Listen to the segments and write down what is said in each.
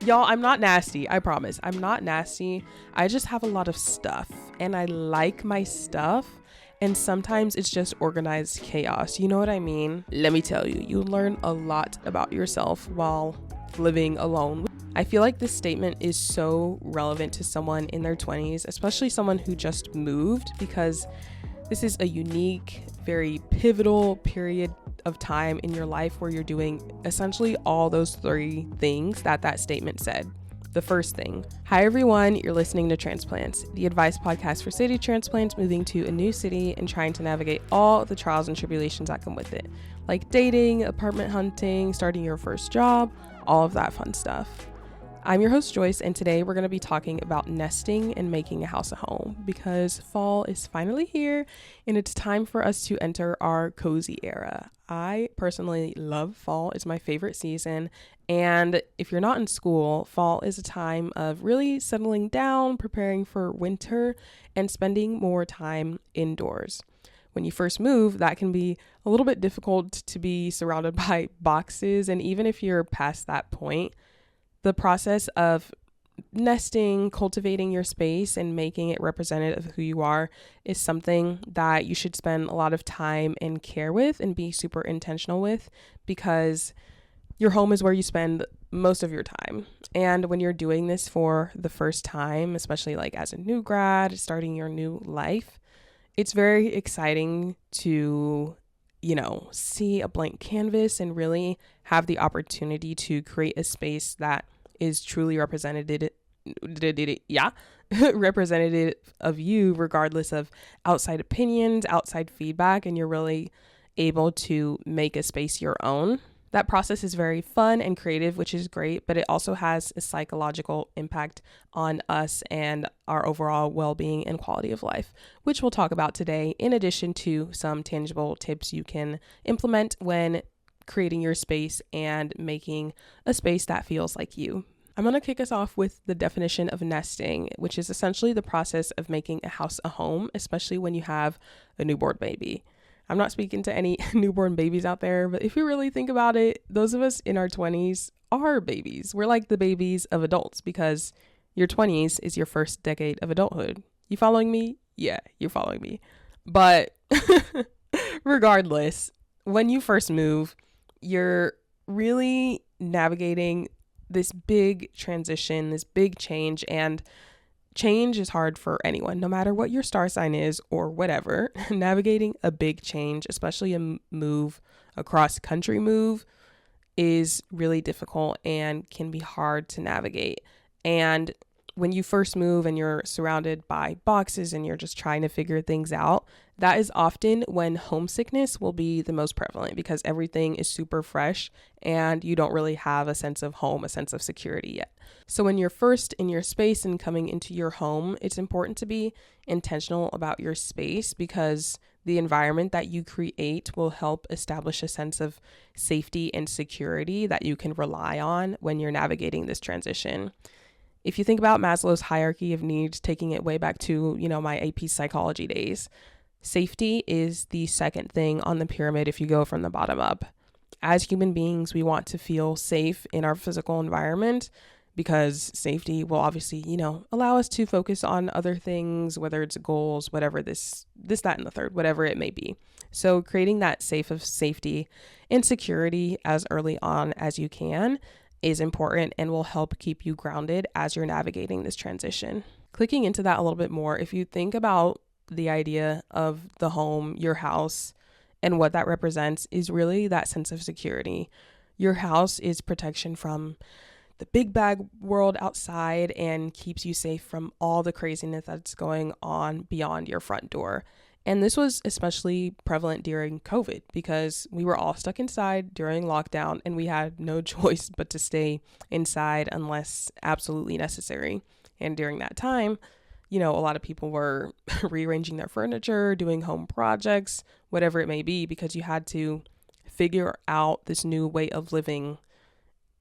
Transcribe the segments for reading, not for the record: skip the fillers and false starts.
Y'all, I'm not nasty. I promise. I'm not nasty. I just have a lot of stuff and I like my stuff. And sometimes it's just organized chaos. You know what I mean? Let me tell you, you learn a lot about yourself while living alone. I feel like this statement is so relevant to someone in their 20s, especially someone who just moved, because this is a unique, very pivotal period of time in your life where you're doing essentially all those three things that statement said. The first thing. Hi everyone, you're listening to Transplants, the advice podcast for city transplants moving to a new city and trying to navigate all the trials and tribulations that come with it, like dating, apartment hunting, starting your first job, all of that fun stuff. I'm your host Joyce, and today we're going to be talking about nesting and making a house a home, because fall is finally here and it's time for us to enter our cozy era. I personally love fall. It's my favorite season, and if you're not in school, fall is a time of really settling down, preparing for winter, and spending more time indoors. When you first move, that can be a little bit difficult to be surrounded by boxes, and even if you're past that point, the process of nesting, cultivating your space, and making it representative of who you are is something that you should spend a lot of time and care with and be super intentional with, because your home is where you spend most of your time. And when you're doing this for the first time, especially like as a new grad, starting your new life, it's very exciting to see a blank canvas and really have the opportunity to create a space that is truly representative of you, regardless of outside opinions, outside feedback, and you're really able to make a space your own. That process is very fun and creative, which is great, but it also has a psychological impact on us and our overall well-being and quality of life, which we'll talk about today, in addition to some tangible tips you can implement when creating your space and making a space that feels like you. I'm going to kick us off with the definition of nesting, which is essentially the process of making a house a home, especially when you have a newborn baby. I'm not speaking to any newborn babies out there, but if you really think about it, those of us in our 20s are babies. We're like the babies of adults, because your 20s is your first decade of adulthood. You following me? Yeah, you're following me. But regardless, when you first move, you're really navigating this big transition, this big change, and change is hard for anyone, no matter what your star sign is or whatever. Navigating a big change, especially a move, a cross-country move, is really difficult and can be hard to navigate. And when you first move and you're surrounded by boxes and you're just trying to figure things out, that is often when homesickness will be the most prevalent, because everything is super fresh and you don't really have a sense of home, a sense of security yet. So when you're first in your space and coming into your home, it's important to be intentional about your space, because the environment that you create will help establish a sense of safety and security that you can rely on when you're navigating this transition. If you think about Maslow's hierarchy of needs, taking it way back to, my AP psychology days, safety is the second thing on the pyramid if you go from the bottom up. As human beings, we want to feel safe in our physical environment, because safety will obviously, allow us to focus on other things, whether it's goals, whatever this, that, and the third, whatever it may be. So creating that safety and security as early on as you can is important and will help keep you grounded as you're navigating this transition. Clicking into that a little bit more, if you think about the idea of the home, your house, and what that represents is really that sense of security. Your house is protection from the big bad world outside and keeps you safe from all the craziness that's going on beyond your front door. And this was especially prevalent during COVID, because we were all stuck inside during lockdown and we had no choice but to stay inside unless absolutely necessary. And during that time, a lot of people were rearranging their furniture, doing home projects, whatever it may be, because you had to figure out this new way of living,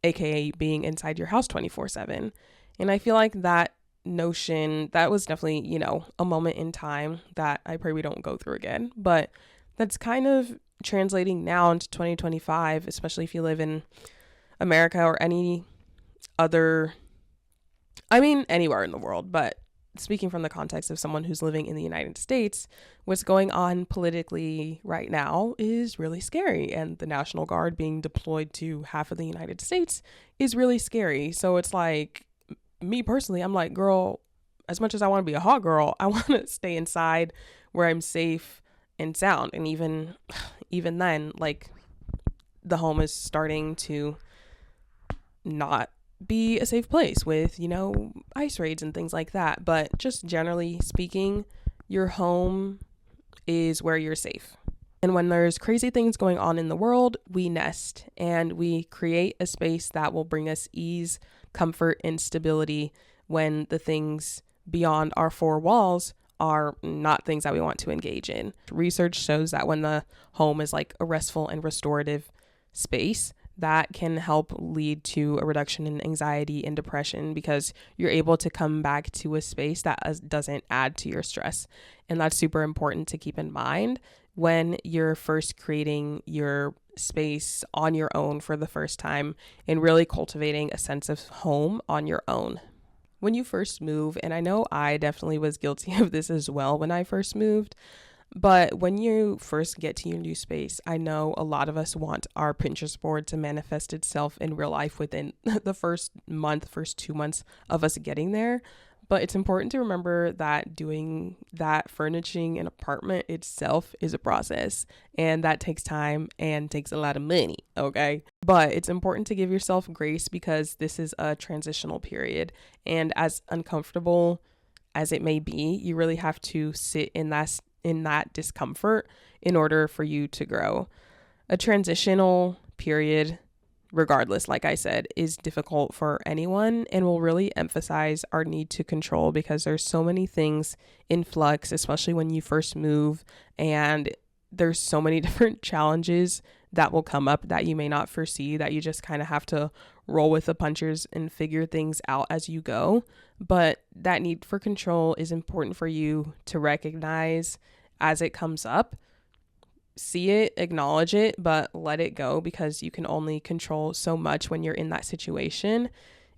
aka being inside your house 24/7. And I feel like that notion, that was definitely, a moment in time that I pray we don't go through again. But that's kind of translating now into 2025, especially if you live in America or any anywhere in the world, but speaking from the context of someone who's living in the United States, what's going on politically right now is really scary. And the National Guard being deployed to half of the United States is really scary. So it's like, me personally, I'm like, girl, as much as I want to be a hot girl, I want to stay inside where I'm safe and sound. And even then, like, the home is starting to not be a safe place with, ICE raids and things like that. But just generally speaking, your home is where you're safe. And when there's crazy things going on in the world, we nest and we create a space that will bring us ease, comfort, and stability when the things beyond our four walls are not things that we want to engage in. Research shows that when the home is like a restful and restorative space, that can help lead to a reduction in anxiety and depression because you're able to come back to a space that doesn't add to your stress. And that's super important to keep in mind when you're first creating your space on your own for the first time and really cultivating a sense of home on your own. When you first move, and I know I definitely was guilty of this as well when I first moved, but when you first get to your new space, I know a lot of us want our Pinterest board to manifest itself in real life within the first 2 months of us getting there. But it's important to remember that doing that, furnishing an apartment itself, is a process, and that takes time and takes a lot of money, okay? But it's important to give yourself grace because this is a transitional period, and as uncomfortable as it may be, you really have to sit in that discomfort in order for you to grow. A transitional period, regardless, like I said, is difficult for anyone and will really emphasize our need to control because there's so many things in flux, especially when you first move, and there's so many different challenges that will come up that you may not foresee, that you just kind of have to roll with the punches and figure things out as you go. But that need for control is important for you to recognize as it comes up. See it, acknowledge it, but let it go because you can only control so much when you're in that situation.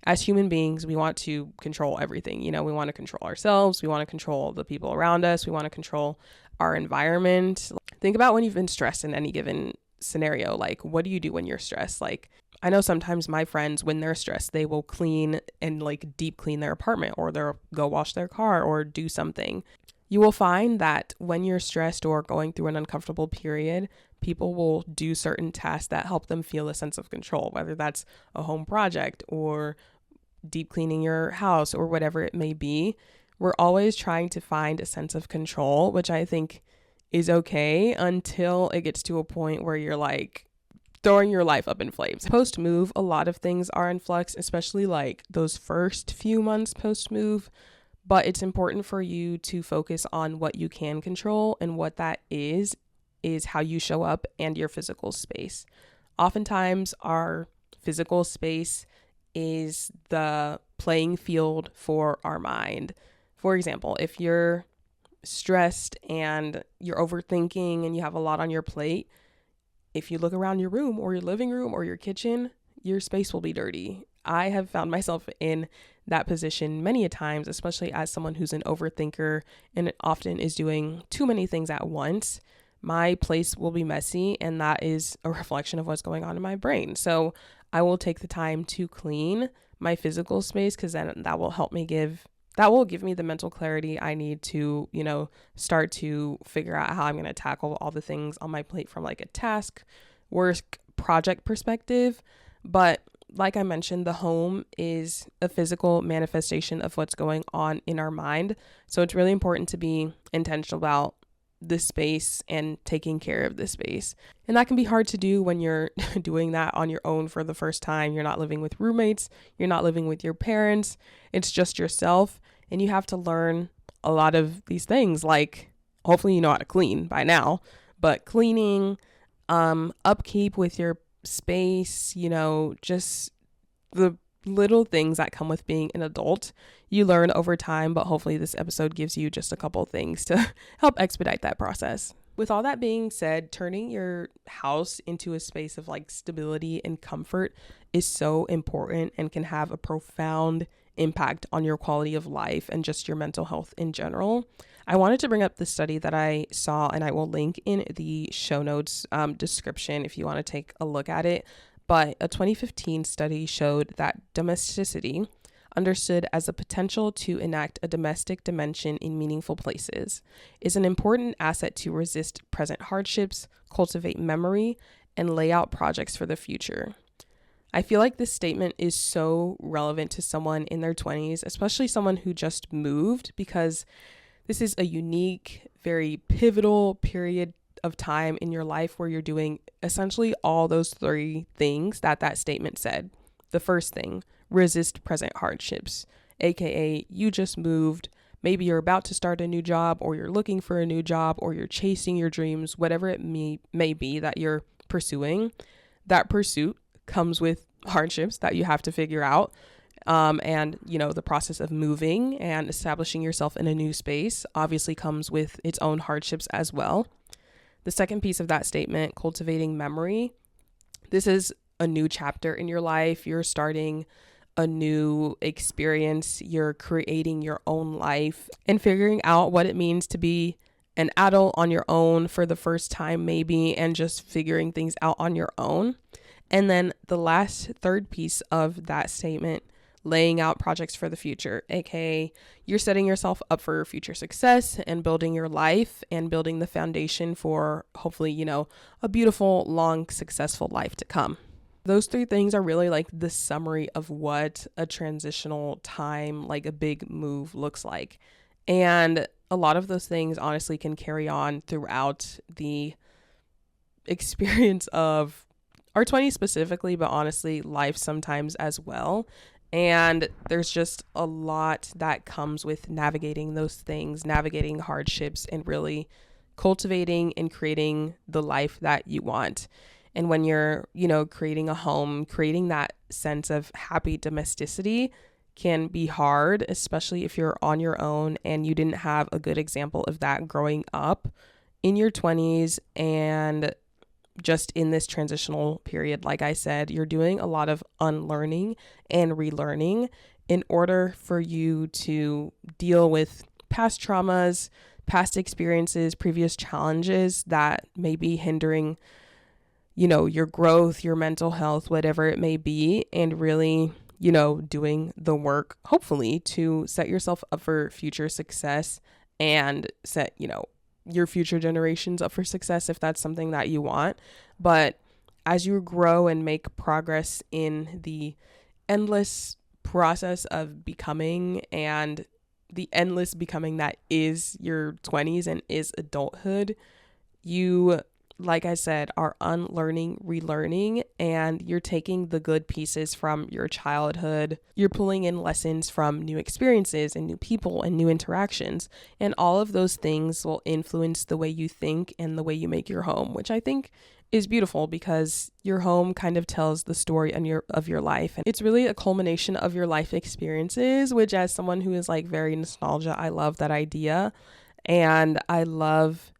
As human beings, we want to control everything. We want to control ourselves. We want to control the people around us. We want to control our environment. Think about when you've been stressed in any given scenario. Like, what do you do when you're stressed? Like, I know sometimes my friends, when they're stressed, they will clean and like deep clean their apartment, or they'll go wash their car or do something. You will find that when you're stressed or going through an uncomfortable period, people will do certain tasks that help them feel a sense of control, whether that's a home project or deep cleaning your house or whatever it may be. We're always trying to find a sense of control, which I think is okay until it gets to a point where you're like throwing your life up in flames. Post move, a lot of things are in flux, especially like those first few months post move. But it's important for you to focus on what you can control, and what that is how you show up and your physical space. Oftentimes, our physical space is the playing field for our mind. For example, if you're stressed and you're overthinking and you have a lot on your plate, if you look around your room or your living room or your kitchen, your space will be dirty. I have found myself in that position many a times, especially as someone who's an overthinker and often is doing too many things at once. My place will be messy, and that is a reflection of what's going on in my brain. So I will take the time to clean my physical space because then that will give me the mental clarity I need to, start to figure out how I'm going to tackle all the things on my plate from like a task, work, project perspective. But like I mentioned, the home is a physical manifestation of what's going on in our mind. So it's really important to be intentional about this space and taking care of this space. And that can be hard to do when you're doing that on your own for the first time. You're not living with roommates. You're not living with your parents. It's just yourself. And you have to learn a lot of these things. Like, hopefully you know how to clean by now, but cleaning, upkeep with your space, just the little things that come with being an adult, you learn over time. But hopefully this episode gives you just a couple things to help expedite that process. With all that being said, turning your house into a space of like stability and comfort is so important and can have a profound impact on your quality of life and just your mental health in general. I wanted to bring up the study that I saw, and I will link in the show notes description if you want to take a look at it. But a 2015 study showed that domesticity, understood as a potential to enact a domestic dimension in meaningful places, is an important asset to resist present hardships, cultivate memory, and lay out projects for the future. I feel like this statement is so relevant to someone in their 20s, especially someone who just moved, because this is a unique, very pivotal period of time in your life where you're doing essentially all those three things that statement said. The first thing, resist present hardships, aka you just moved, maybe you're about to start a new job, or you're looking for a new job, or you're chasing your dreams, whatever it may be that you're pursuing. That pursuit comes with hardships that you have to figure out. And the process of moving and establishing yourself in a new space obviously comes with its own hardships as well. The second piece of that statement, cultivating memory, this is a new chapter in your life. You're starting a new experience. You're creating your own life and figuring out what it means to be an adult on your own for the first time, maybe, and just figuring things out on your own. And then the last third piece of that statement, laying out projects for the future, aka you're setting yourself up for future success and building your life and building the foundation for hopefully, a beautiful, long, successful life to come. Those three things are really like the summary of what a transitional time, like a big move, looks like. And a lot of those things honestly can carry on throughout the experience of our 20s specifically, but honestly, life sometimes as well. And there's just a lot that comes with navigating those things, navigating hardships, and really cultivating and creating the life that you want. And when you're, creating a home, creating that sense of happy domesticity can be hard, especially if you're on your own and you didn't have a good example of that growing up in your 20s. And just in this transitional period, like I said, you're doing a lot of unlearning and relearning in order for you to deal with past traumas, past experiences, previous challenges that may be hindering your growth, your mental health, whatever it may be, and really, doing the work, hopefully, to set yourself up for future success and set, your future generations up for success if that's something that you want. But as you grow and make progress in the endless process of becoming and the endless becoming that is your 20s and is adulthood, you, like I said, are unlearning, relearning, and you're taking the good pieces from your childhood. You're pulling in lessons from new experiences and new people and new interactions. And all of those things will influence the way you think and the way you make your home, which I think is beautiful because your home kind of tells the story of your life. And it's really a culmination of your life experiences, which as someone who is like very nostalgia, I love that idea. And I love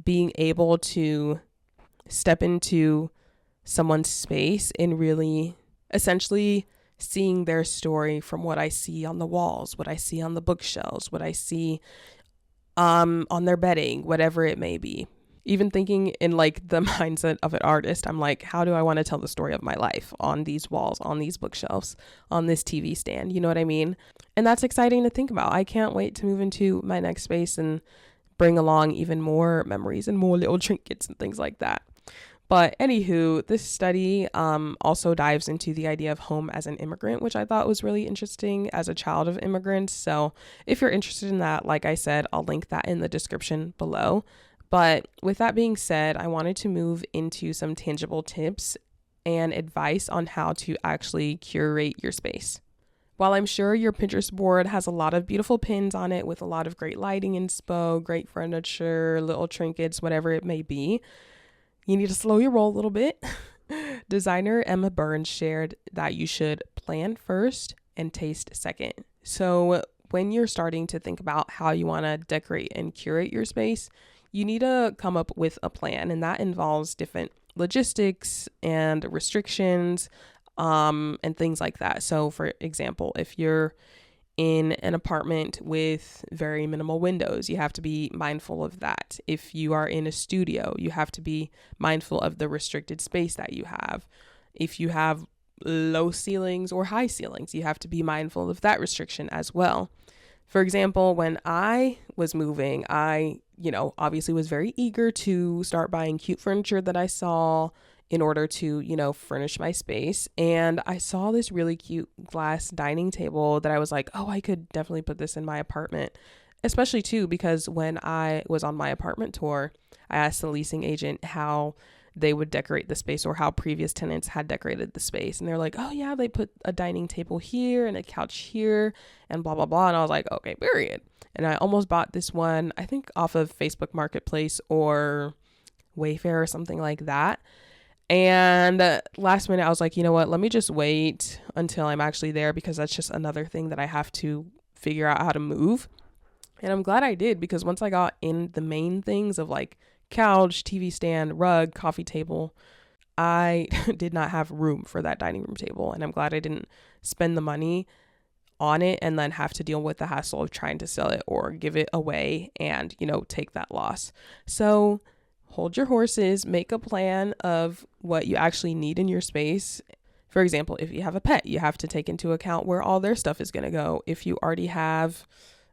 being able to step into someone's space and really essentially seeing their story from what I see on the walls, what I see on the bookshelves, what I see on their bedding, whatever it may be. Even thinking in like the mindset of an artist, I'm like, how do I want to tell the story of my life on these walls, on these bookshelves, on this TV stand? You know what I mean? And that's exciting to think about. I can't wait to move into my next space and bring along even more memories and more little trinkets and things like that. But anywho, this study also dives into the idea of home as an immigrant, which I thought was really interesting as a child of immigrants. So if you're interested in that, like I said, I'll link that in the description below. But with that being said, I wanted to move into some tangible tips and advice on how to actually curate your space. While I'm sure your Pinterest board has a lot of beautiful pins on it with a lot of great lighting inspo, great furniture, little trinkets, whatever it may be, you need to slow your roll a little bit. Designer Emma Burns shared that you should plan first and taste second. So when you're starting to think about how you want to decorate and curate your space, you need to come up with a plan, and that involves different logistics and restrictions, and things like that. So for example, if you're in an apartment with very minimal windows, you have to be mindful of that. If you are in a studio, you have to be mindful of the restricted space that you have. If you have low ceilings or high ceilings, you have to be mindful of that restriction as well. For example, when I was moving, I, obviously was very eager to start buying cute furniture that I saw in order to, furnish my space. And I saw this really cute glass dining table that I was like, oh, I could definitely put this in my apartment. Especially too, because when I was on my apartment tour, I asked the leasing agent how they would decorate the space or how previous tenants had decorated the space. And they're like, oh yeah, they put a dining table here and a couch here and blah, blah, blah. And I was like, okay, period. And I almost bought this one, I think off of Facebook Marketplace or Wayfair or something like that. And last minute, I was like, you know what, let me just wait until I'm actually there, because that's just another thing that I have to figure out how to move. And I'm glad I did, because once I got in the main things of like couch, TV stand, rug, coffee table, I did not have room for that dining room table. And I'm glad I didn't spend the money on it and then have to deal with the hassle of trying to sell it or give it away and, take that loss. So hold your horses, make a plan of what you actually need in your space. For example, if you have a pet, you have to take into account where all their stuff is going to go. If you already have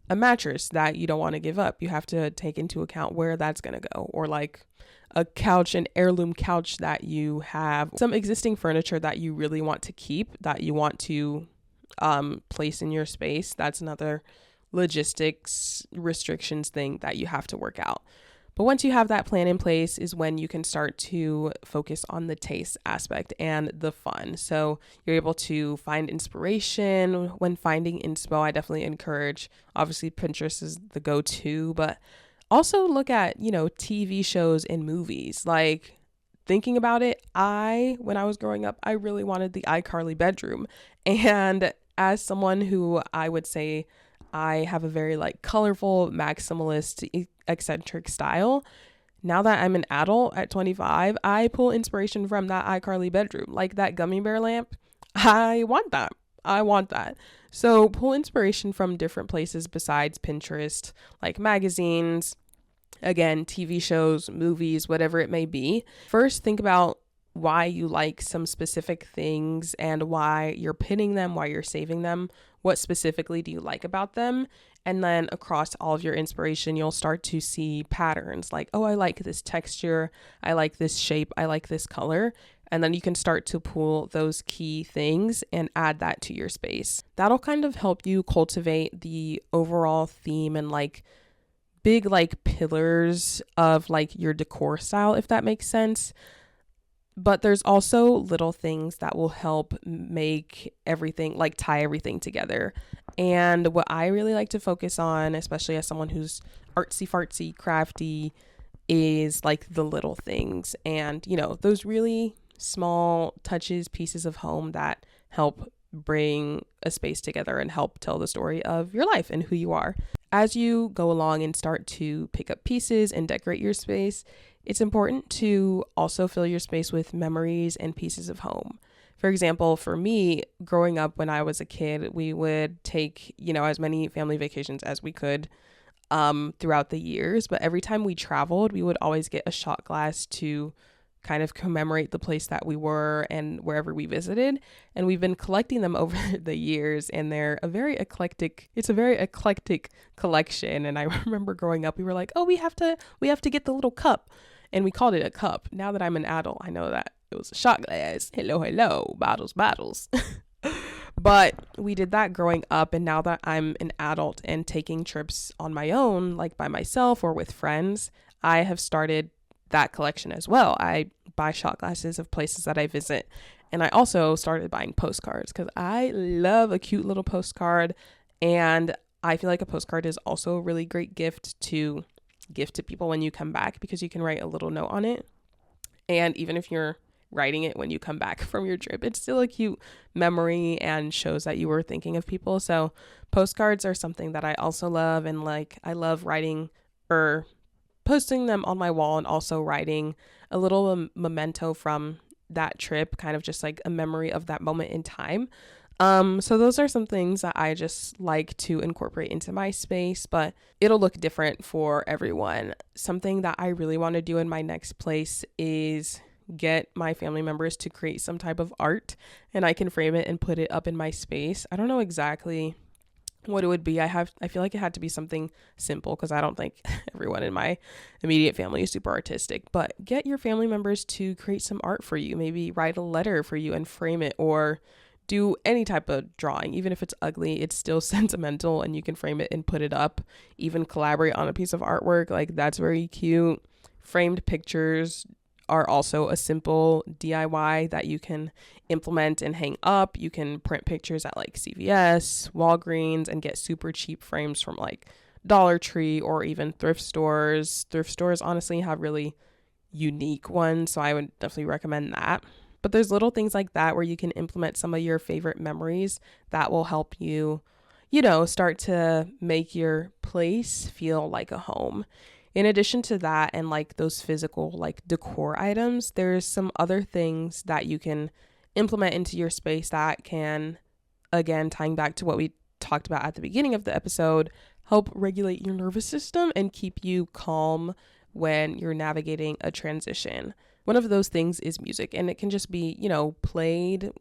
a mattress that you don't want to give up, you have to take into account where that's going to go. Or like a couch, an heirloom couch that you have, some existing furniture that you really want to keep, that you want to place in your space. That's another logistics restrictions thing that you have to work out. But once you have that plan in place is when you can start to focus on the taste aspect and the fun. So you're able to find inspiration when finding inspo. I definitely encourage, obviously Pinterest is the go-to, but also look at, TV shows and movies. Like, thinking about it, when I was growing up, I really wanted the iCarly bedroom. And as someone who I would say I have a very colorful, maximalist, eccentric style, now that I'm an adult at 25, I pull inspiration from that iCarly bedroom. Like that gummy bear lamp, I want that. So pull inspiration from different places besides Pinterest, like magazines, again, TV shows, movies, whatever it may be. First, think about why you like some specific things and why you're pinning them, why you're saving them. What specifically do you like about them? And then across all of your inspiration, you'll start to see patterns like, oh, I like this texture, I like this shape, I like this color. And then you can start to pull those key things and add that to your space. That'll kind of help you cultivate the overall theme and big pillars of your decor style, if that makes sense. But there's also little things that will help make everything, tie everything together. And what I really like to focus on, especially as someone who's artsy fartsy, crafty, is the little things and, those really small touches, pieces of home that help bring a space together and help tell the story of your life and who you are. As you go along and start to pick up pieces and decorate your space, it's important to also fill your space with memories and pieces of home. For example, for me, growing up when I was a kid, we would take, as many family vacations as we could throughout the years. But every time we traveled, we would always get a shot glass to kind of commemorate the place that we were and wherever we visited. And we've been collecting them over the years, and they're a very eclectic collection. And I remember growing up, we were like, oh, we have to get the little cup. And we called it a cup. Now that I'm an adult, I know that it was a shot glass. Hello, bottles. But we did that growing up. And now that I'm an adult and taking trips on my own, by myself or with friends, I have started that collection as well. I buy shot glasses of places that I visit. And I also started buying postcards because I love a cute little postcard. And I feel like a postcard is also a really great gift to people when you come back, because you can write a little note on it. And even if you're writing it when you come back from your trip, it's still a cute memory and shows that you were thinking of people. So postcards are something that I also love. And I love writing or posting them on my wall and also writing a little memento from that trip, kind of just like a memory of that moment in time. So those are some things that I just like to incorporate into my space, but it'll look different for everyone. Something that I really want to do in my next place is get my family members to create some type of art, and I can frame it and put it up in my space. I don't know exactly what it would be. I feel like it had to be something simple because I don't think everyone in my immediate family is super artistic, but get your family members to create some art for you. Maybe write a letter for you and frame it, or do any type of drawing. Even if it's ugly, it's still sentimental and you can frame it and put it up. Even collaborate on a piece of artwork, like that's very cute. Framed pictures are also a simple DIY that you can implement and hang up. You can print pictures at like CVS, Walgreens, and get super cheap frames from like Dollar Tree or even thrift stores. Thrift stores honestly have really unique ones, so I would definitely recommend that. But there's little things like that where you can implement some of your favorite memories that will help you, start to make your place feel like a home. In addition to that, and like those physical like decor items, there's some other things that you can implement into your space that can, again, tying back to what we talked about at the beginning of the episode, help regulate your nervous system and keep you calm when you're navigating a transition. One of those things is music, and it can just be, played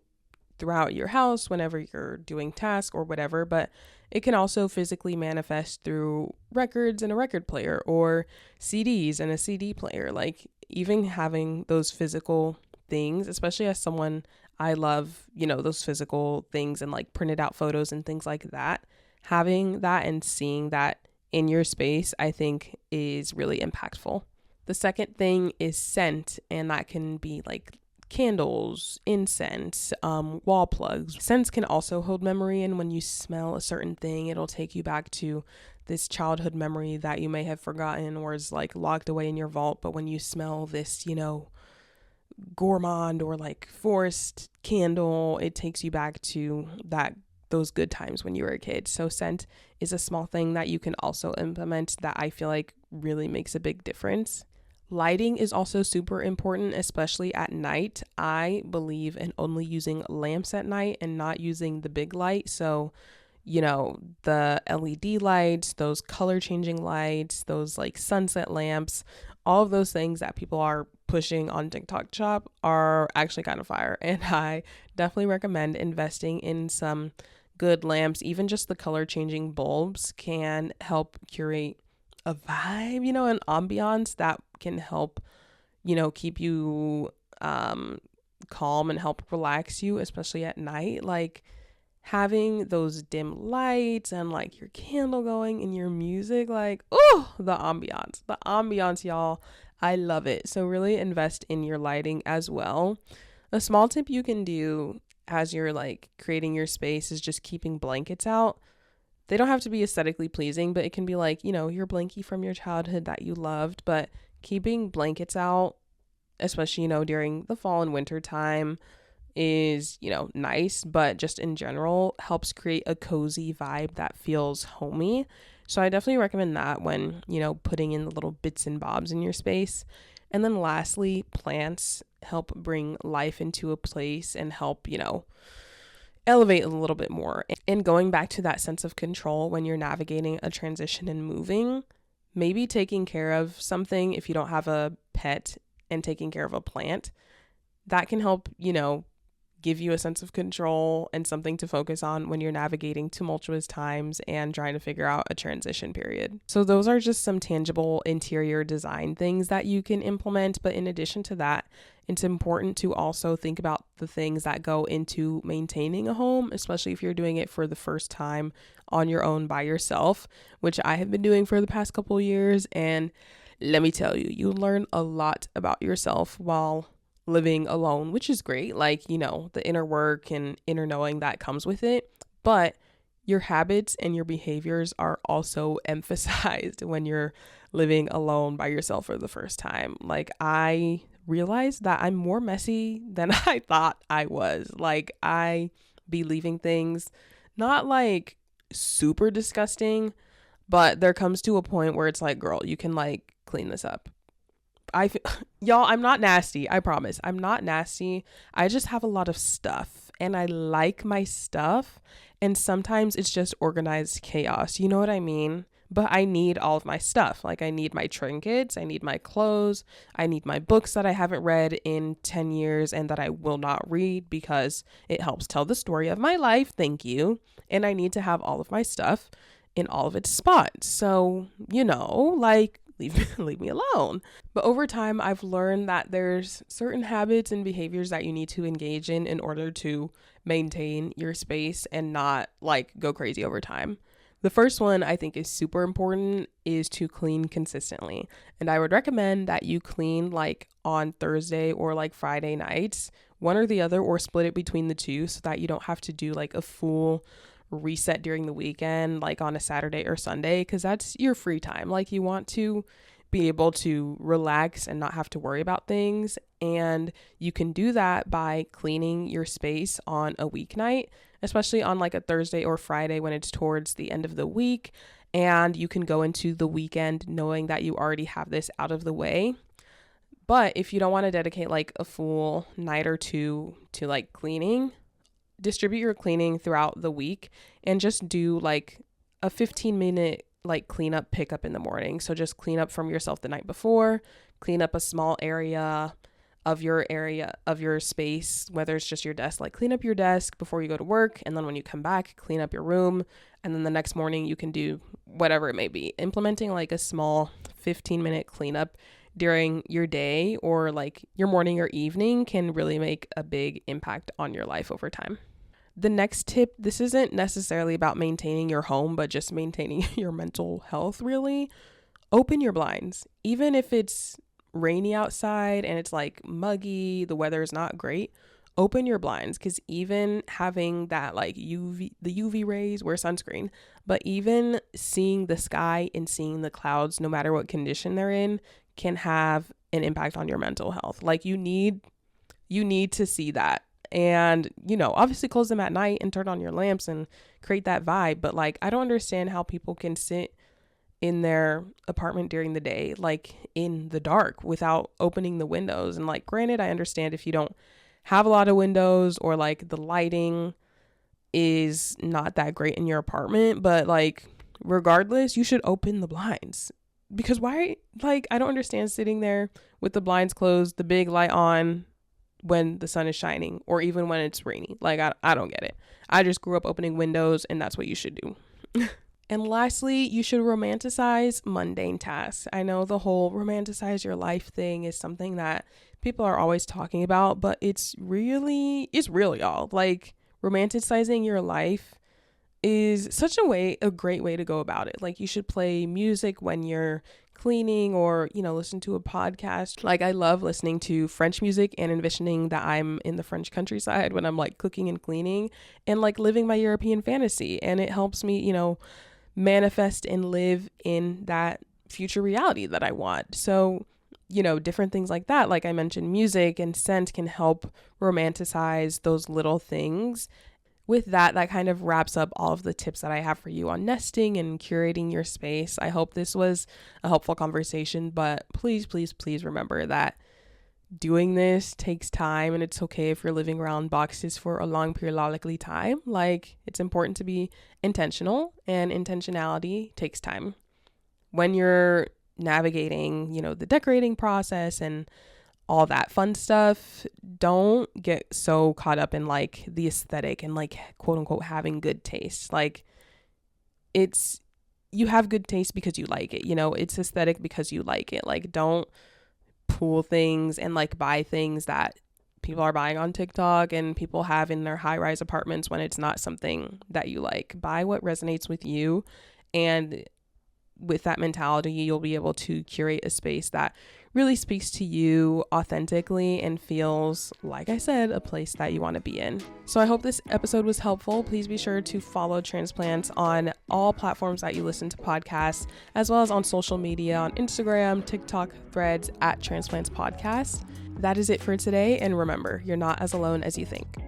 throughout your house whenever you're doing tasks or whatever, but it can also physically manifest through records and a record player, or CDs and a CD player. Like, even having those physical things, especially as someone, I love, those physical things and like printed out photos and things like that. Having that and seeing that in your space, I think is really impactful. The second thing is scent, and that can be like candles, incense, wall plugs. Scents can also hold memory, and when you smell a certain thing, it'll take you back to this childhood memory that you may have forgotten or is like locked away in your vault. But when you smell this, gourmand or like forest candle, it takes you back to those good times when you were a kid. So scent is a small thing that you can also implement that I feel like really makes a big difference. Lighting is also super important, especially at night. I believe in only using lamps at night and not using the big light. So, the LED lights, those color changing lights, those like sunset lamps, all of those things that people are pushing on TikTok Shop are actually kind of fire. And I definitely recommend investing in some good lamps. Even just the color changing bulbs can help curate a vibe, an ambiance that can help, keep you calm and help relax you, especially at night. Like, having those dim lights and like your candle going and your music, like, oh, the ambiance, y'all. I love it. So really invest in your lighting as well. A small tip you can do as you're like creating your space is just keeping blankets out. They don't have to be aesthetically pleasing, but it can be like, your blankie from your childhood that you loved. But keeping blankets out, especially, during the fall and winter time, is, nice, but just in general helps create a cozy vibe that feels homey. So I definitely recommend that when, putting in the little bits and bobs in your space. And then lastly, plants help bring life into a place and help, elevate a little bit more. And going back to that sense of control when you're navigating a transition and moving, maybe taking care of something if you don't have a pet and taking care of a plant, that can help, give you a sense of control and something to focus on when you're navigating tumultuous times and trying to figure out a transition period. So those are just some tangible interior design things that you can implement. But in addition to that, it's important to also think about the things that go into maintaining a home, especially if you're doing it for the first time on your own by yourself, which I have been doing for the past couple of years. And let me tell you, you learn a lot about yourself while living alone, which is great. Like, the inner work and inner knowing that comes with it. But your habits and your behaviors are also emphasized when you're living alone by yourself for the first time. Like, I realized that I'm more messy than I thought I was. Like, I be leaving things not like super disgusting, But there comes to a point where it's like, girl, you can like clean this up. Y'all, I'm not nasty. I promise. I'm not nasty. I just have a lot of stuff and I like my stuff. And sometimes it's just organized chaos. You know what I mean? But I need all of my stuff. Like I need my trinkets. I need my clothes. I need my books that I haven't read in 10 years and that I will not read because it helps tell the story of my life. Thank you. And I need to have all of my stuff in all of its spots. So, like leave me alone. But over time, I've learned that there's certain habits and behaviors that you need to engage in order to maintain your space and not like go crazy over time. The first one I think is super important is to clean consistently. And I would recommend that you clean like on Thursday or like Friday nights, one or the other, or split it between the two so that you don't have to do like a full reset during the weekend, like on a Saturday or Sunday, because that's your free time. Like you want to be able to relax and not have to worry about things. And you can do that by cleaning your space on a weeknight, especially on like a Thursday or Friday when it's towards the end of the week. And you can go into the weekend knowing that you already have this out of the way. But if you don't want to dedicate like a full night or two to like cleaning, distribute your cleaning throughout the week and just do like a 15-minute like cleanup pickup in the morning. So just clean up from yourself the night before, clean up a small area of your space, whether it's just your desk, like clean up your desk before you go to work. And then when you come back, clean up your room. And then the next morning you can do whatever it may be. Implementing like a small 15-minute cleanup during your day or like your morning or evening can really make a big impact on your life over time. The next tip, this isn't necessarily about maintaining your home, but just maintaining your mental health, really. Open your blinds. Even if it's rainy outside and it's like muggy, the weather is not great, open your blinds, because even having that like the UV rays, wear sunscreen, but even seeing the sky and seeing the clouds, no matter what condition they're in, can have an impact on your mental health. Like you need to see that. And, obviously close them at night and turn on your lamps and create that vibe. But like, I don't understand how people can sit in their apartment during the day, like in the dark, without opening the windows. And like, granted, I understand if you don't have a lot of windows or like the lighting is not that great in your apartment, but like, regardless, you should open the blinds. Because why? Like, I don't understand sitting there with the blinds closed, the big light on, when the sun is shining or even when it's rainy. Like, I don't get it. I just grew up opening windows and that's what you should do. And lastly, you should romanticize mundane tasks. I know the whole romanticize your life thing is something that people are always talking about, but it's real, y'all. Like, romanticizing your life is such a great way to go about it. Like, you should play music when you're cleaning or, listen to a podcast. Like, I love listening to French music and envisioning that I'm in the French countryside when I'm like cooking and cleaning and like living my European fantasy. And it helps me, manifest and live in that future reality that I want. So, different things like that. Like I mentioned, music and scent can help romanticize those little things. With that kind of wraps up all of the tips that I have for you on nesting and curating your space. I hope this was a helpful conversation, but please, please, please remember that doing this takes time, and it's okay if you're living around boxes for a long periodically time. Like, it's important to be intentional, and intentionality takes time. When you're navigating, the decorating process and all that fun stuff, don't get so caught up in like the aesthetic and like quote unquote having good taste. Like, you have good taste because you like it, it's aesthetic because you like it. Like, don't pull things and like buy things that people are buying on TikTok and people have in their high-rise apartments when it's not something that you like. Buy what resonates with you, and with that mentality, you'll be able to curate a space that really speaks to you authentically and feels, like I said, a place that you want to be in. So I hope this episode was helpful. Please be sure to follow Transplants on all platforms that you listen to podcasts, as well as on social media on Instagram, TikTok, Threads @Transplants Podcast. That is it for today. And remember, you're not as alone as you think.